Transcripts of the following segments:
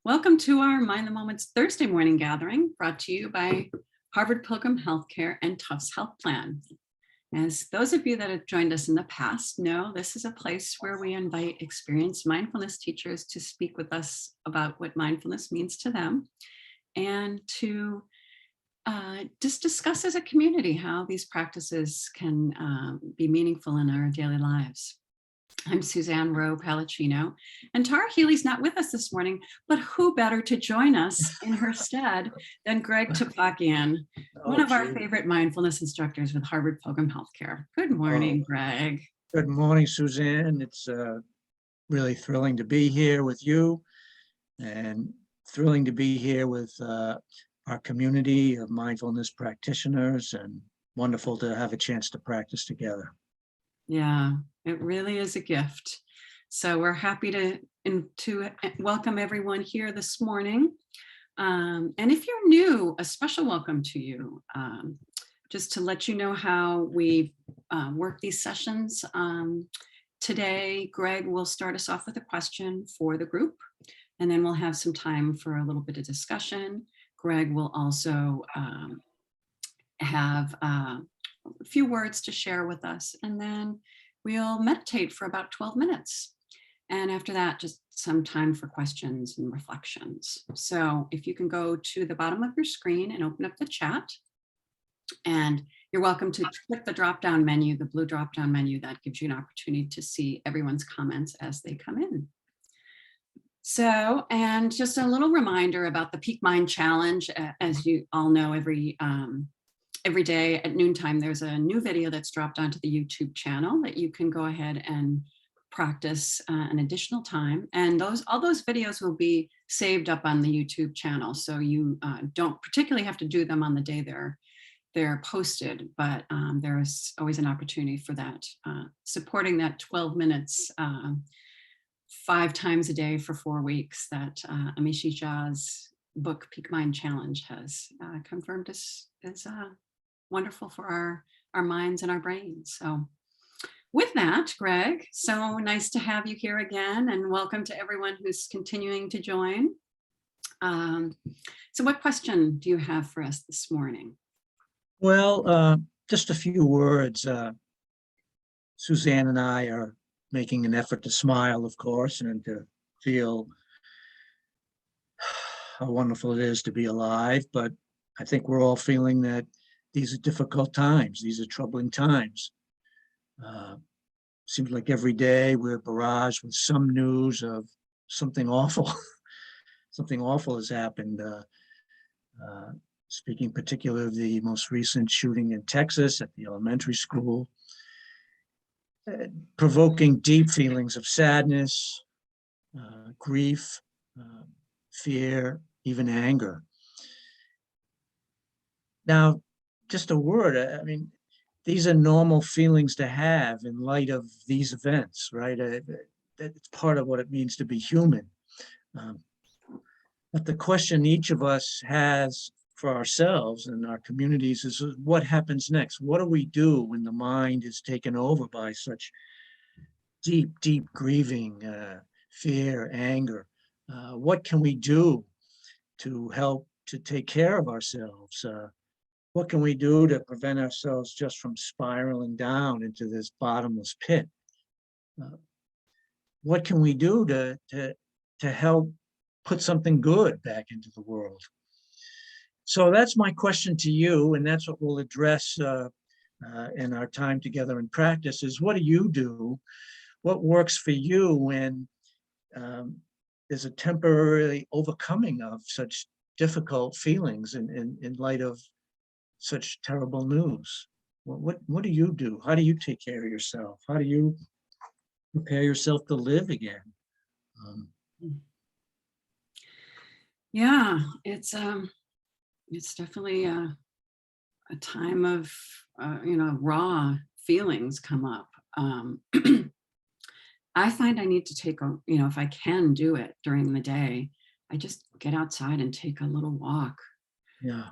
Welcome to our Mind the Moment's Thursday morning gathering, brought to you by Harvard Pilgrim Healthcare and Tufts Health Plan. As those of you that have joined us in the past know, this is a place where we invite experienced mindfulness teachers to speak with us about what mindfulness means to them and to just discuss as a community how these practices can be meaningful in our daily lives. I'm Suzanne Rowe, Palacino, and Tara Healy's not with us this morning, but who better to join us in her stead than Greg Topakian, one of our favorite mindfulness instructors with Harvard Pilgrim Healthcare. Good morning, Greg. Good morning, Suzanne. It's really thrilling to be here with you and thrilling to be here with our community of mindfulness practitioners, and wonderful to have a chance to practice together. Yeah, it really is a gift. So we're happy to welcome everyone here this morning. And if you're new, a special welcome to you. Just to let you know how we work these sessions. Today, Greg will start us off with a question for the group, and then we'll have some time for a little bit of discussion. Greg will also have a few words to share with us, and then we'll meditate for about 12 minutes. And after that, just some time for questions and reflections. So if you can go to the bottom of your screen and open up the chat, and you're welcome to click the drop-down menu, the blue drop-down menu that gives you an opportunity to see everyone's comments as they come in. So, and just a little reminder about the Peak Mind Challenge. As you all know, every day at noontime, there's a new video that's dropped onto the YouTube channel that you can go ahead and practice an additional time. And all those videos will be saved up on the YouTube channel. So you don't particularly have to do them on the day they're posted, but there's always an opportunity for that. Supporting that 12 minutes, 5 times a day for 4 weeks that Amishi Jha's book Peak Mind Challenge has confirmed is wonderful for our minds and our brains. So with that, Greg, so nice to have you here again, and welcome to everyone who's continuing to join. So what question do you have for us this morning? Well, just a few words. Suzanne and I are making an effort to smile, of course, and to feel how wonderful it is to be alive. But I think we're all feeling that these are difficult times. These are troubling times. Seems like every day we're barraged with some news of something awful. Something awful has happened. Speaking particularly of the most recent shooting in Texas at the elementary school, provoking deep feelings of sadness, grief, fear, even anger. Now, just a word, I mean, these are normal feelings to have in light of these events, right? It's part of what it means to be human. But the question each of us has for ourselves and our communities is, what happens next? What do we do when the mind is taken over by such deep, deep grieving, fear, anger? What can we do to help to take care of ourselves? What can we do to prevent ourselves just from spiraling down into this bottomless pit? What can we do to help put something good back into the world? So that's my question to you, and that's what we'll address in our time together in practice, is what do you do? What works for you when there's a temporary overcoming of such difficult feelings in light of such terrible news? What do you do? How do you take care of yourself? How do you prepare yourself to live again? Yeah, it's definitely a time of raw feelings come up. I find I need to take if I can do it during the day, I just get outside and take a little walk. Yeah.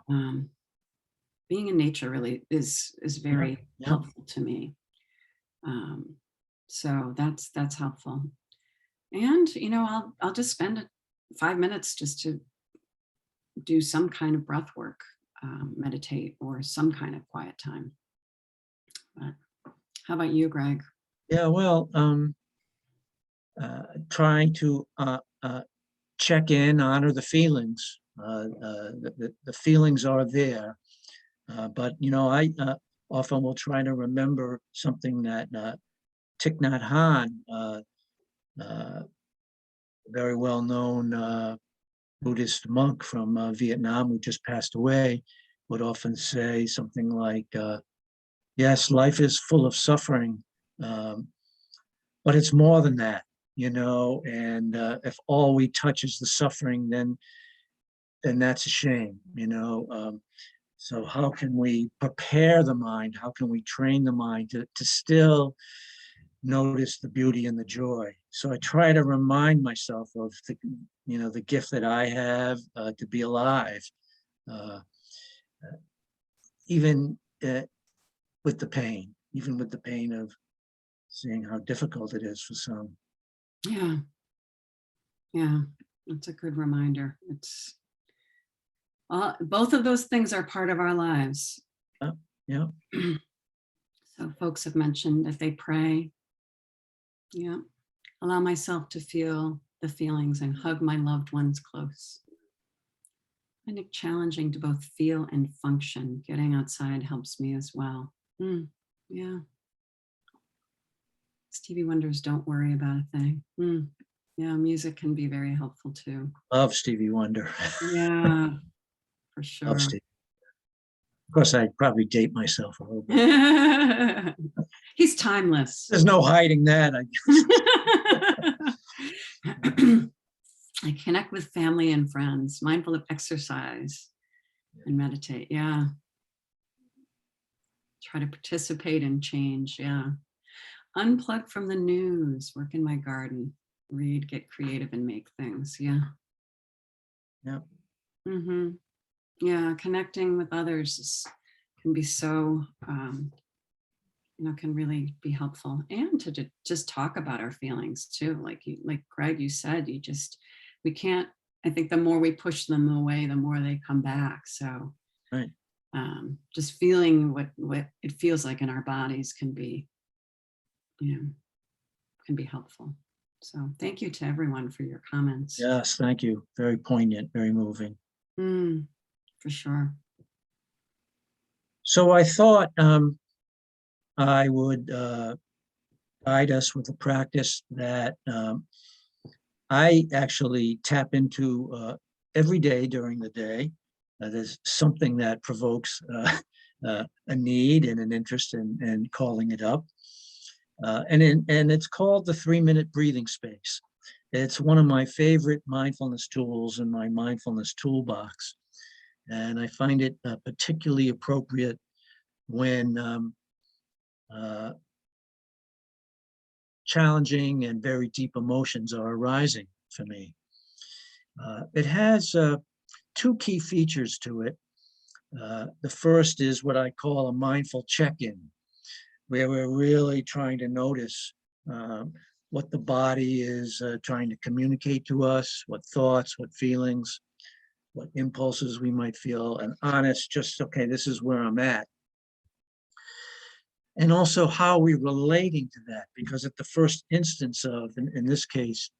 Being in nature really is very helpful to me. So that's helpful. And I'll just spend 5 minutes just to do some kind of breath work, meditate, or some kind of quiet time. But how about you, Greg? Yeah, well, trying to check in, honor the feelings. The feelings are there, but I often will try to remember something that Thich Nhat Hanh, very well-known Buddhist monk from Vietnam who just passed away, would often say something like, yes, life is full of suffering, but it's more than that, and if all we touch is the suffering, then that's a shame. So how can we prepare the mind? How can we train the mind to still notice the beauty and the joy? So I try to remind myself of the gift that I have to be alive, even with the pain, of seeing how difficult it is for some. Yeah. Yeah. That's a good reminder. It's both of those things are part of our lives. Yeah. So folks have mentioned that they pray. Yeah. Allow myself to feel the feelings and hug my loved ones close. I find it challenging to both feel and function. Getting outside helps me as well. Yeah. Stevie Wonder's Don't Worry About a Thing. Yeah, music can be very helpful too. Love Stevie Wonder. Yeah, for Love sure. Stevie. Of course, I'd probably date myself a little bit. He's timeless. There's no hiding that. I connect with family and friends, mindful of exercise and meditate. Yeah. Try to participate in change. Yeah. Unplug from the news, work in my garden, read, get creative, and make things. Yeah. Yeah. Yeah. Connecting with others can be so, can really be helpful, and to just talk about our feelings too. Like Greg, you said, we can't, I think the more we push them away, the more they come back. So right. Just feeling what it feels like in our bodies can be helpful. So thank you to everyone for your comments. Yes, thank you. Very poignant, very moving. For sure. So I thought I would guide us with a practice that I actually tap into every day during the day. There's something that provokes a need and an interest in calling it up. And it's called the 3-minute breathing space. It's one of my favorite mindfulness tools in my mindfulness toolbox. And I find it particularly appropriate when challenging and very deep emotions are arising for me. It has 2 key features to it. The first is what I call a mindful check-in, where we're really trying to notice what the body is trying to communicate to us, what thoughts, what feelings, what impulses we might feel, and honest, just, okay, this is where I'm at. And also how we're relating to that, because at the first instance of, in this case,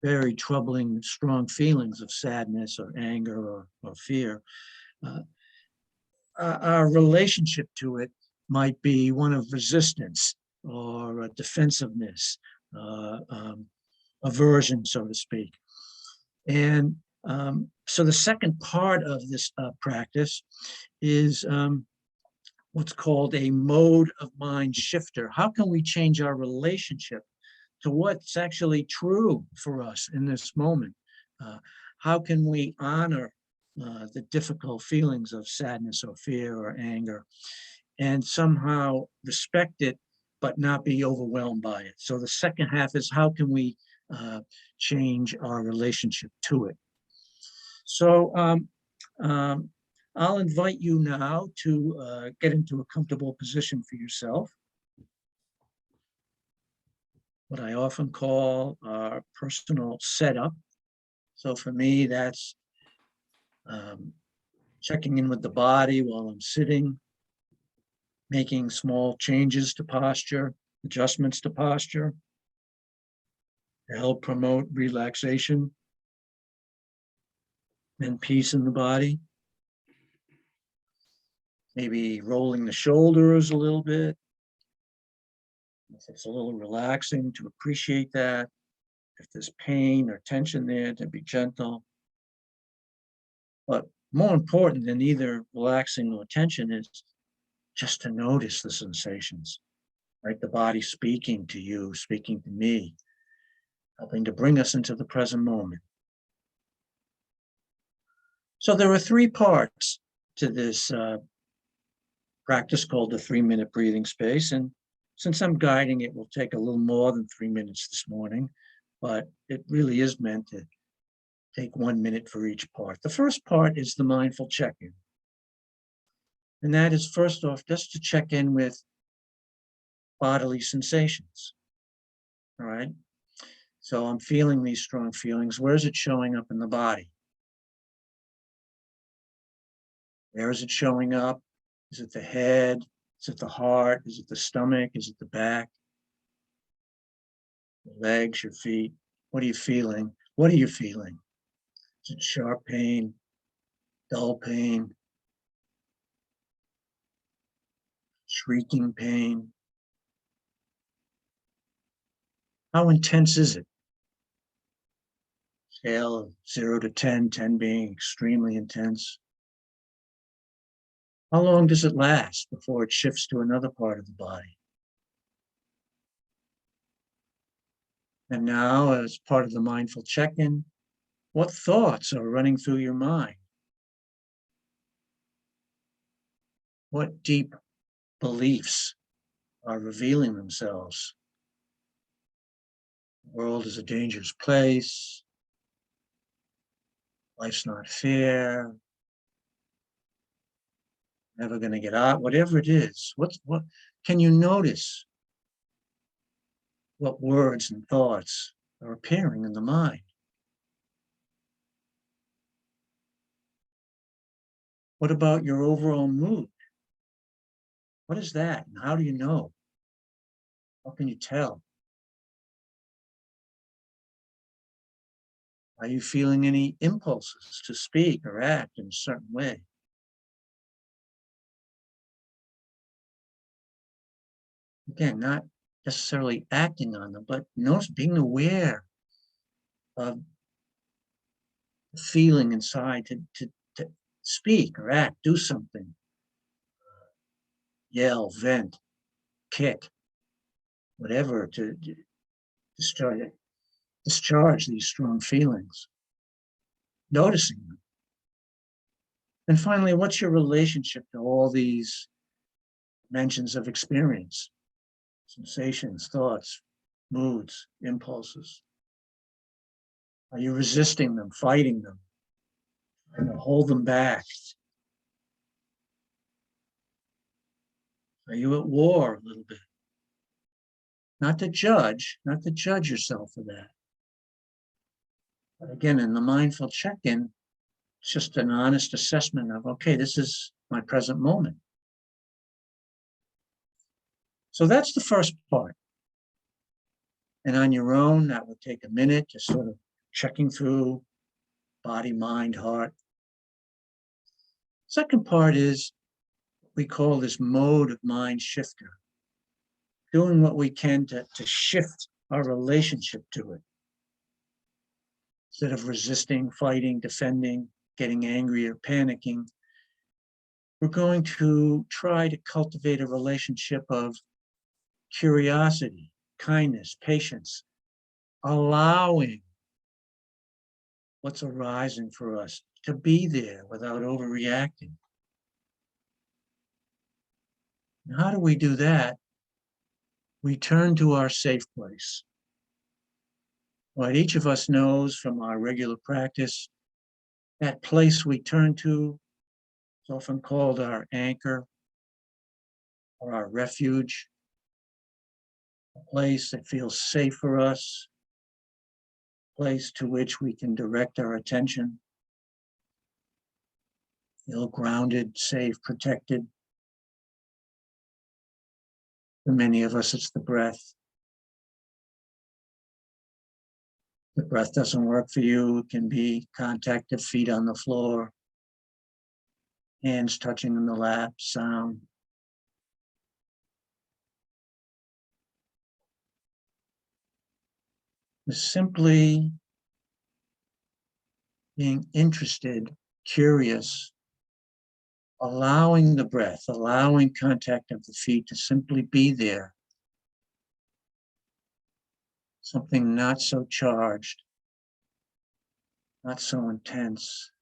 very troubling, strong feelings of sadness or anger or fear, our relationship to it might be one of resistance or defensiveness, aversion, so to speak. And so the second part of this practice is what's called a mode of mind shifter. How can we change our relationship to what's actually true for us in this moment? How can we honor the difficult feelings of sadness or fear or anger and somehow respect it, but not be overwhelmed by it? So the second half is, how can we change our relationship to it? So I'll invite you now to get into a comfortable position for yourself, what I often call our personal setup. So for me, that's checking in with the body while I'm sitting, making small changes to posture, adjustments to posture to help promote relaxation and peace in the body. Maybe rolling the shoulders a little bit. If it's a little relaxing, to appreciate that. If there's pain or tension there, to be gentle. But more important than either relaxing or tension is just to notice the sensations, right? The body speaking to you, speaking to me, helping to bring us into the present moment. So there are 3 parts to this practice called the 3-minute breathing space. And since I'm guiding, it will take a little more than 3 minutes this morning, but it really is meant to take 1 minute for each part. The first part is the mindful check-in. And that is, first off, just to check in with bodily sensations. All right. So I'm feeling these strong feelings. Where is it showing up in the body? Where is it showing up? Is it the head? Is it the heart? Is it the stomach? Is it the back? The legs, your feet? What are you feeling? What are you feeling? Is it sharp pain, dull pain, shrieking pain? How intense is it? Scale of 0 to 10, 10 being extremely intense. How long does it last before it shifts to another part of the body? And now, as part of the mindful check-in, what thoughts are running through your mind? What deep beliefs are revealing themselves? The world is a dangerous place. Life's not fair. Never going to get out. Whatever it is, what can you notice? What words and thoughts are appearing in the mind? What about your overall mood? What is that? And how do you know? How can you tell? Are you feeling any impulses to speak or act in a certain way? Again, not necessarily acting on them, but notice, being aware of the feeling inside to speak or act, do something, yell, vent, kick, whatever, to discharge these strong feelings, noticing them. And finally, what's your relationship to all these dimensions of experience, sensations, thoughts, moods, impulses? Are you resisting them, fighting them, trying to hold them back? Are you at war a little bit? Not to judge yourself for that. But again, in the mindful check-in, it's just an honest assessment of, okay, this is my present moment. So that's the first part. And on your own, that would take a minute, just sort of checking through body, mind, heart. Second part is what we call this mode of mind shifter, doing what we can to shift our relationship to it. Instead of resisting, fighting, defending, getting angry or panicking, we're going to try to cultivate a relationship of curiosity, kindness, patience, allowing what's arising for us to be there without overreacting. And how do we do that? We turn to our safe place. What each of us knows from our regular practice, that place we turn to is often called our anchor or our refuge, a place that feels safe for us, a place to which we can direct our attention, feel grounded, safe, protected. For many of us, it's the breath. The breath doesn't work for you. It can be contact of feet on the floor, hands touching in the lap, sound. It's simply being interested, curious, allowing the breath, allowing contact of the feet to simply be there. Something not so charged, not so intense,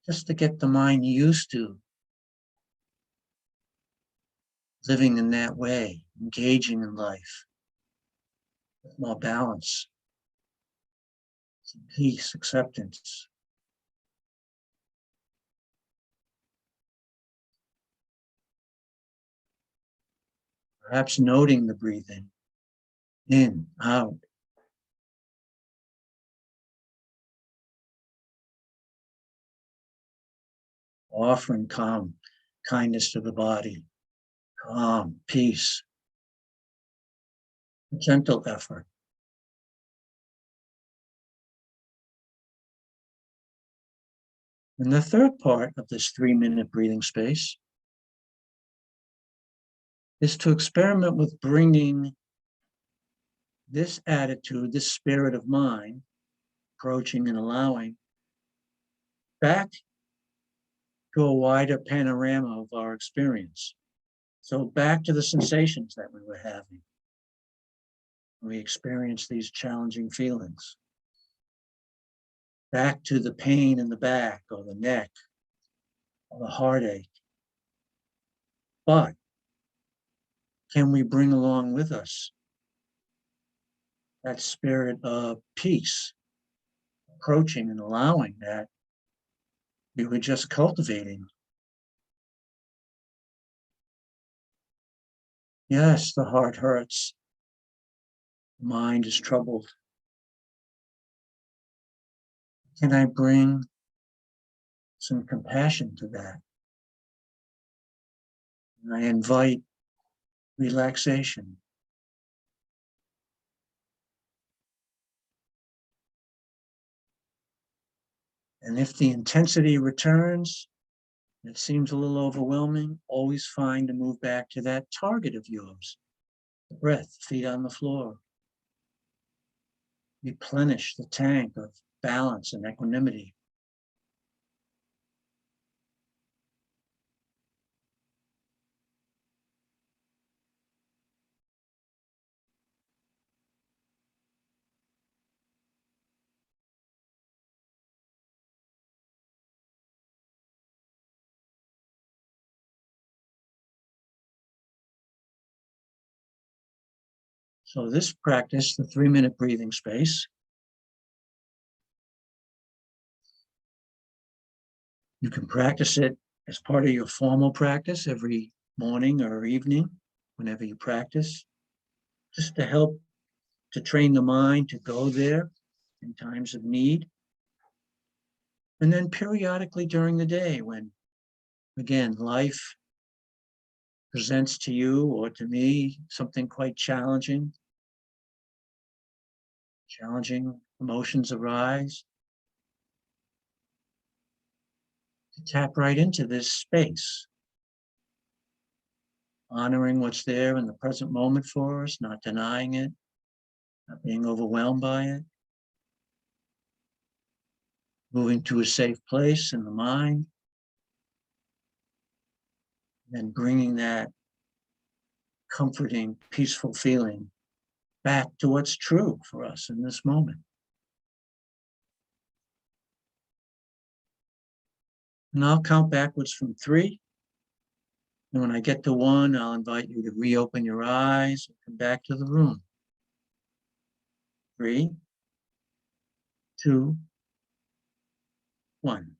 just to get the mind used to living in that way, engaging in life with more balance, some peace, acceptance. Perhaps noting the breathing, in, out. Offering calm, kindness to the body, calm, peace, a gentle effort. And the third part of this 3-minute breathing space is to experiment with bringing this attitude, this spirit of mind, approaching and allowing, back to a wider panorama of our experience. So back to the sensations that we were having when we experienced these challenging feelings. Back to the pain in the back or the neck or the heartache. But can we bring along with us that spirit of peace, approaching and allowing that we were just cultivating? Yes, the heart hurts. The mind is troubled. Can I bring some compassion to that? And I invite relaxation. And if the intensity returns, it seems a little overwhelming, always find to move back to that target of yours. The breath, feet on the floor. Replenish the tank of balance and equanimity. So this practice, the 3-minute breathing space, you can practice it as part of your formal practice every morning or evening, whenever you practice, just to help to train the mind to go there in times of need. And then periodically during the day when, again, life presents to you or to me something quite challenging emotions arise, to tap right into this space, honoring what's there in the present moment for us, not denying it, not being overwhelmed by it, moving to a safe place in the mind, and bringing that comforting, peaceful feeling back to what's true for us in this moment. And I'll count backwards from 3. And when I get to 1, I'll invite you to reopen your eyes and come back to the room. 3, 2, 1.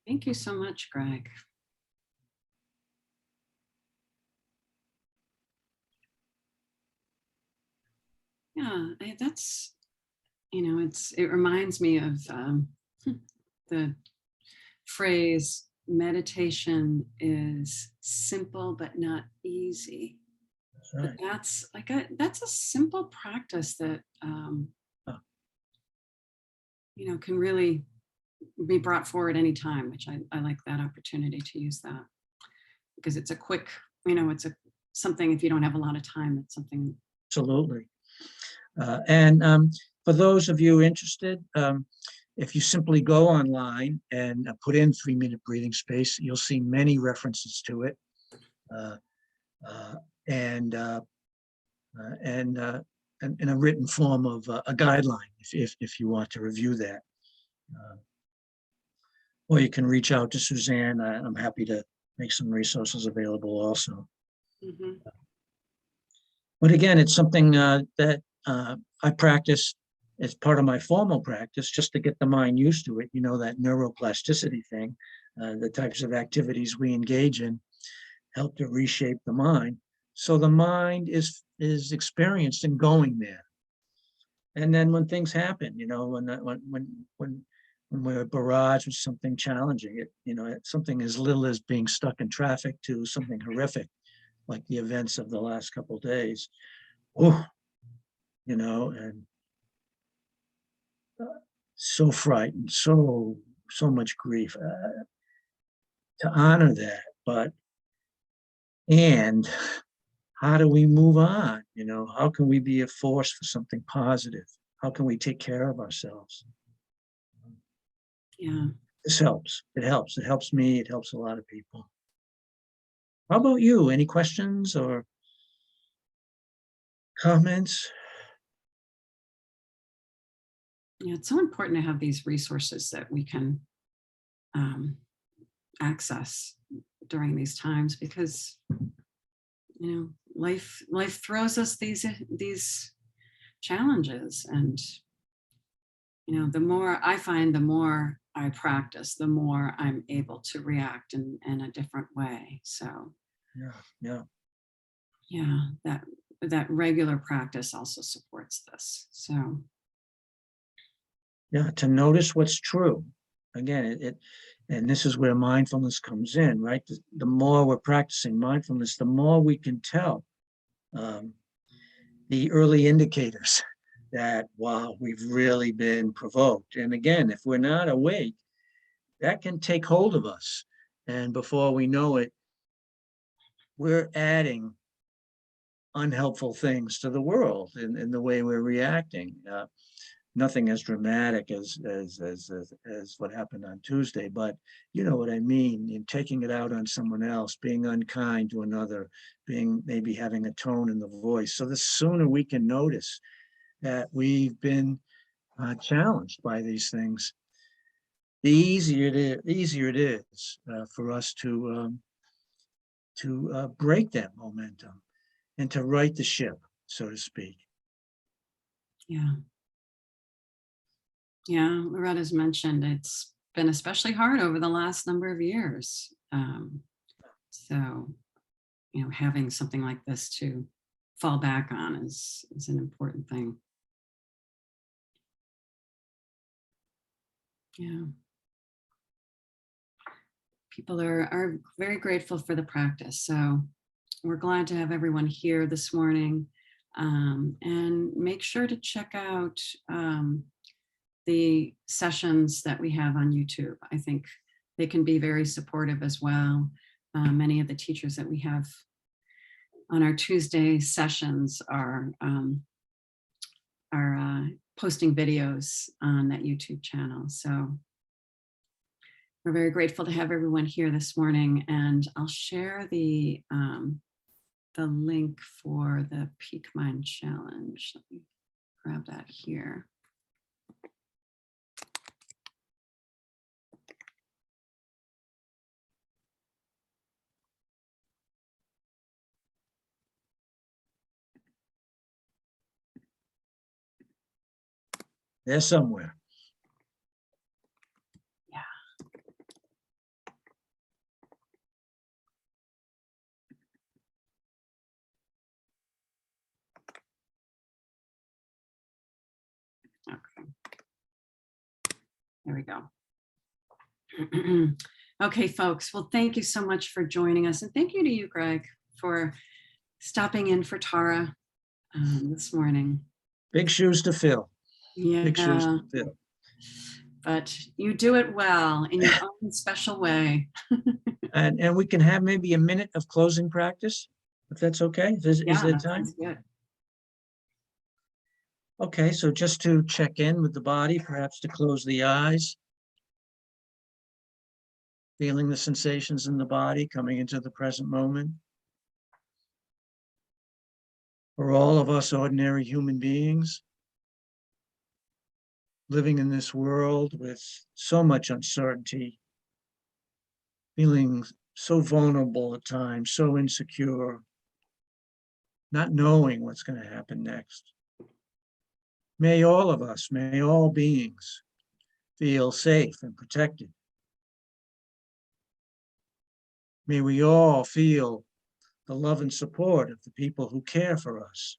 Thank you so much, Greg. Yeah, that's, it reminds me of the phrase, meditation is simple but not easy. That's But right. that's like that's a simple practice that Oh, can really be brought forward anytime, which I like that opportunity to use that, because it's a quick, it's a something, if you don't have a lot of time, it's something. absolutely. And for those of you interested, if you simply go online and put in 3-minute breathing space, you'll see many references to it. Uh, uh, and in a written form of a guideline, if you want to review that. Uh, or you can reach out to Suzanne. I'm happy to make some resources available also. Mhm. But again, it's something that I practice as part of my formal practice, just to get the mind used to it. That neuroplasticity thing, the types of activities we engage in help to reshape the mind. So the mind is experienced in going there. And then when things happen, when we're barraged with something challenging, something as little as being stuck in traffic to something horrific, like the events of the last couple of days. Oh, and so frightened, so much grief, to honor that. But and how do we move on? How can we be a force for something positive? How can we take care of ourselves? Yeah. This helps. It helps. It helps me. It helps a lot of people. How about you? Any questions or comments? Yeah, it's so important to have these resources that we can um, access during these times, because life throws us these challenges, and the more I find, the more I practice, the more I'm able to react in a different way. So Yeah, yeah, yeah, that regular practice also supports this. So yeah. To notice what's true. Again, and this is where mindfulness comes in, right? The more we're practicing mindfulness, the more we can tell um, the early indicators that, wow, we've really been provoked. And again, if we're not awake, that can take hold of us. And before we know it, we're adding unhelpful things to the world in the way we're reacting. Nothing as dramatic as what happened on Tuesday, but you know what I mean, in taking it out on someone else, being unkind to another, being maybe having a tone in the voice. So the sooner we can notice that we've been challenged by these things, the easier it is for us to break that momentum and to right the ship, so to speak. yeah, yeah, Loretta's mentioned it's been especially hard over the last number of years. So having something like this to fall back on is an important thing. Yeah. People are very grateful for the practice. So we're glad to have everyone here this morning. And make sure to check out the sessions that we have on YouTube. I think they can be very supportive as well. Many of the teachers that we have on our Tuesday sessions are posting videos on that YouTube channel. So we're very grateful to have everyone here this morning, and I'll share the link for the Peak Mind Challenge. Let me grab that here. There somewhere. Yeah. There we go. Okay, folks. Well, thank you so much for joining us. And thank you to you, Greg, for stopping in for Tara this morning. Big shoes to fill. Big shoes Yeah, to fill. but you do it well in your own special way. And we can have maybe a minute of closing practice, if that's okay. Is Yeah, there that time? sounds good. Okay, so just to check in with the body, perhaps to close the eyes. Feeling the sensations in the body, coming into the present moment. For all of us ordinary human beings, living in this world with so much uncertainty, feeling so vulnerable at times, so insecure, not knowing what's going to happen next. May all of us, may all beings feel safe and protected. May we all feel the love and support of the people who care for us.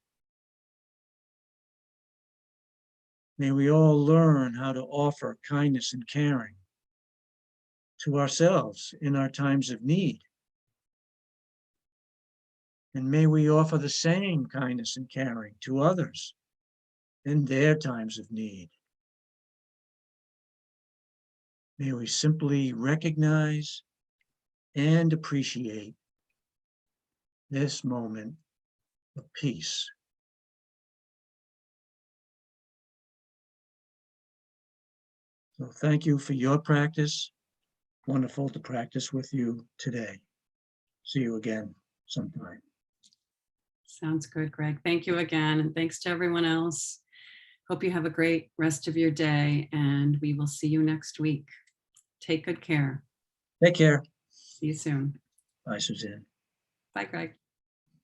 May we all learn how to offer kindness and caring to ourselves in our times of need. And may we offer the same kindness and caring to others in their times of need. May we simply recognize and appreciate this moment of peace. So thank you for your practice. Wonderful to practice with you today. See you again sometime. Sounds good, Greg. Thank you again. And thanks to everyone else. Hope you have a great rest of your day, and we will see you next week. Take good care. Take care. See you soon. Bye, Suzanne. Bye, Greg.